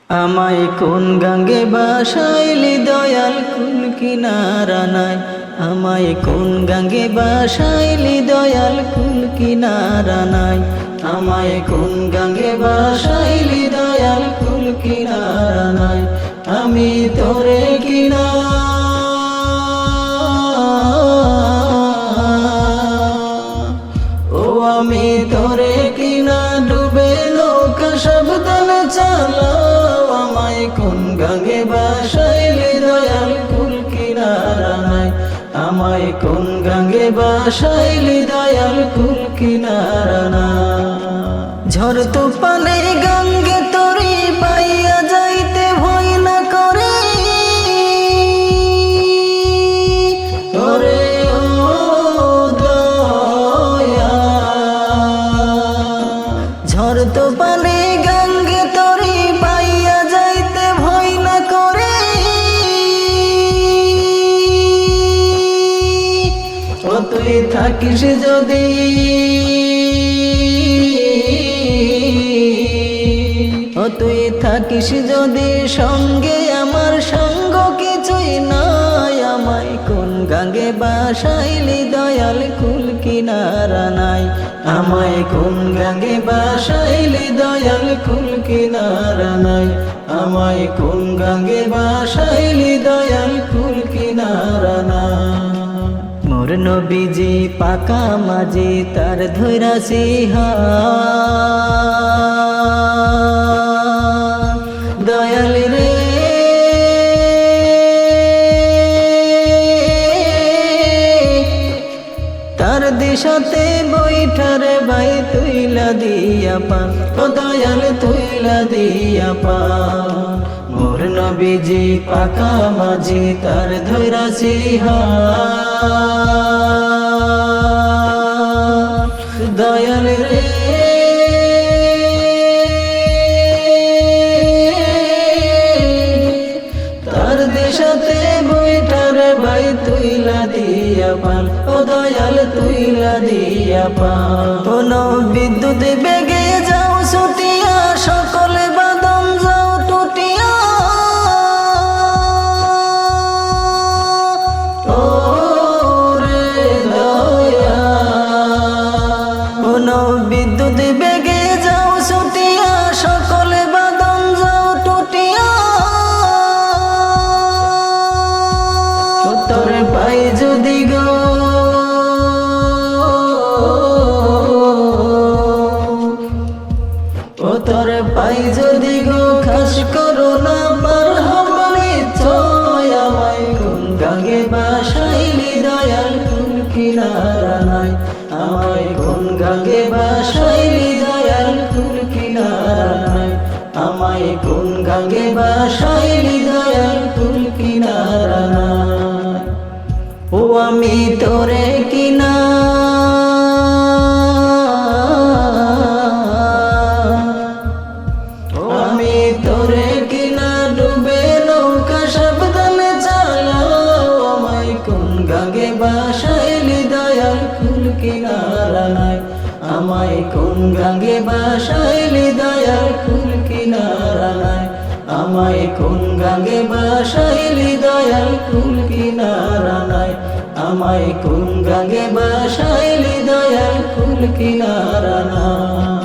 আমায় কোন গঙ্গে বাসাইলি দয়াল কুল কিনারা নাই। আমায় কোন গঙ্গে বাসাইলি দয়াল কুল কিনারা নাই। আমায় কোন গঙ্গে বাসাইলি দয়াল কুল কিনারা নাই। আমি তোরে কিনা ও আমি তোরে কিনা ডুবে নৌকা সাবধানে চালাও। আমায় কোন গঙ্গে বাসাইলি দয়াল কুল কিনারা নাই। আমায় কোন গঙ্গে বাসাইলি দয়াল কুল কিনারা নাই। ঝড় তুফানে গঙ্গে তোরে পাইয়া যাইতে ভয় না করে। ওরে ও দয়া ঝড় তুফানে গঙ্গে তোরে পাইয়া যাইতে ভয় না করে। ও তুই থাকিস যদি ও তুই থাকিস যদি সঙ্গে আমার সঙ্গ কিছুই নাই। আমায় কোন গঙ্গে বাসাইলি দয়াল কুল কিনারা নাই। আমায় কোন গঙ্গে বাসাইলি দয়াল কুল কিনারা নাই। আমায় কোন গঙ্গে বাসাইলি দয়াল কুল কিনারা নাই। মোর নবীজি পাকা মাঝি তার ধৈরাছি দয়াল রে তার দিশাতে বৈঠারে বাই তুইলা দিয়া পান। ও দয়াল তুইলা দিয়া পান। মোর নবীজি পাকা মাঝি তার ধৈরাছি দয়াল রে তার দেশাতে বৈঠারে বাই তুইলা দিয়া পান। ও দয়াল তুইলা দিয়া পান। কোনো বিদ্যুৎ বেগে যাও ছুটিয়া সকলে বাদন যাও টুটিয়া। ও রে দয়া কোনো বিদ্যুৎ বেগে যাও ছুটিয়া সকলে বাদন যাও টুটিয়া। তোর পাই যদি গো ও তোর পাই যদি গো খাস করো না পার হবনি ছয়। আমায় কোন গঙ্গে বাসাইলি দয়াল কুল কিনারা নাই। আমায় কোন গঙ্গে বাসাইলি দয়াল কুল কিনারা নাই। আমায় কোন গঙ্গে বাসাইলি দয়াল কুল কিনারা নাই। ও আমি তোরে কিনা আমি তোরে কিনা ডুবে নৌকা সাবধানে চালাও। আমায় কোন গঙ্গে বাসাইলি দয়াল কুল কিনারা নাই। আমায় কোন গঙ্গে বাসাইলি দয়াল কুল কিনারা নাই। আমায় কোন গঙ্গে বাসাইলি দয়াল কুল কিনারা নাই। আমায় কোন গঙ্গে বাসাইলি দয়াল কুল কিনারা নাই।